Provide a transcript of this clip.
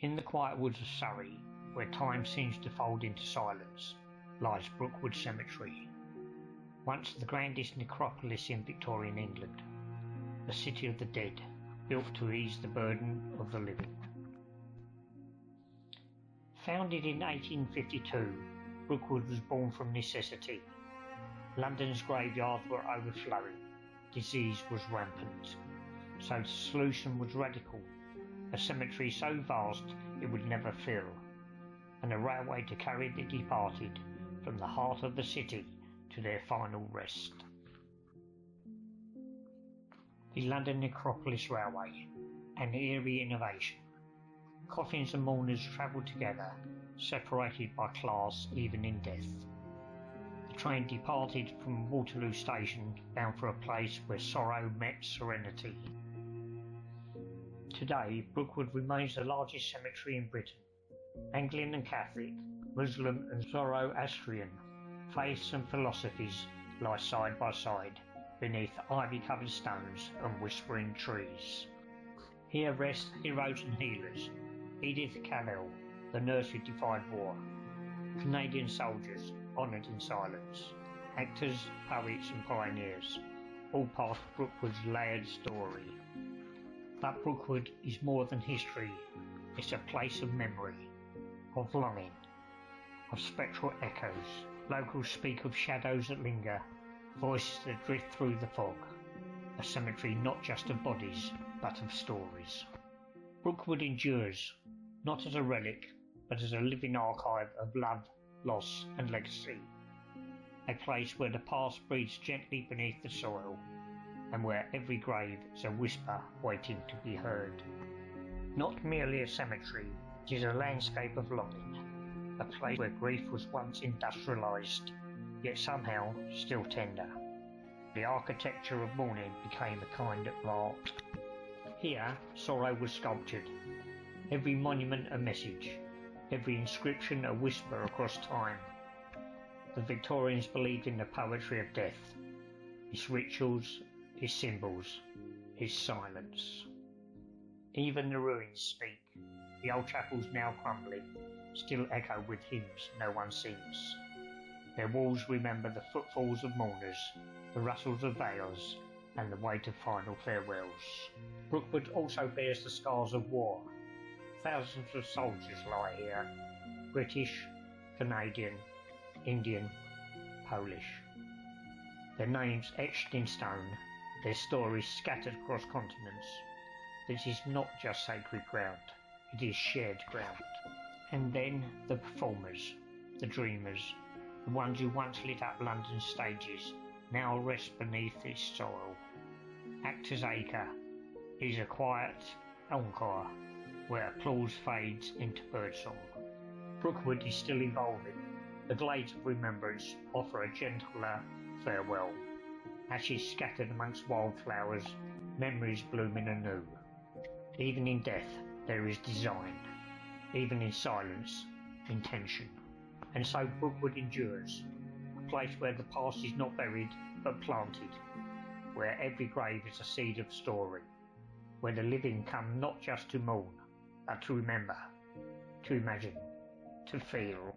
In the quiet woods of Surrey, where time seems to fold into silence, lies Brookwood Cemetery, once the grandest necropolis in Victorian England, a city of the dead, built to ease the burden of the living. Founded in 1852, Brookwood was born from necessity. London's graveyards were overflowing, disease was rampant, so the solution was radical: a cemetery so vast it would never fill, and a railway to carry the departed from the heart of the city to their final rest. The London Necropolis Railway, an eerie innovation. Coffins and mourners travelled together, separated by class even in death. The train departed from Waterloo Station, bound for a place where sorrow met serenity. Today, Brookwood remains the largest cemetery in Britain. Anglican and Catholic, Muslim and Zoroastrian, faiths and philosophies lie side by side, beneath ivy-covered stones and whispering trees. Here rest heroes and healers: Edith Cavell, the nurse who defied war; Canadian soldiers honoured in silence; actors, poets and pioneers, all part of Brookwood's layered story. But Brookwood is more than history. It's a place of memory, of longing, of spectral echoes. Locals speak of shadows that linger, voices that drift through the fog. A cemetery not just of bodies, but of stories. Brookwood endures, not as a relic, but as a living archive of love, loss and legacy. A place where the past breathes gently beneath the soil, and where every grave is a whisper waiting to be heard. Not merely a cemetery, it is a landscape of longing, a place where grief was once industrialised, yet somehow still tender. The architecture of mourning became a kind of art. Here, sorrow was sculptured, every monument a message, every inscription a whisper across time. The Victorians believed in the poetry of death, its rituals, its symbols, its silence. Even the ruins speak. The old chapels, now crumbling, still echo with hymns no one sings. Their walls remember the footfalls of mourners, the rustles of veils, and the weight of final farewells. Brookwood also bears the scars of war. Thousands of soldiers lie here: British, Canadian, Indian, Polish. Their names etched in stone, their stories scattered across continents. This is not just sacred ground, it is shared ground. And then the performers, the dreamers, the ones who once lit up London's stages, now rest beneath its soil. Actors' Acre is a quiet encore where applause fades into birdsong. Brookwood is still evolving. The glades of remembrance offer a gentler farewell. Ashes scattered amongst wildflowers, memories blooming anew. Even in death there is design, even in silence, intention. And so Brookwood endures, a place where the past is not buried but planted, where every grave is a seed of story, where the living come not just to mourn, but to remember, to imagine, to feel.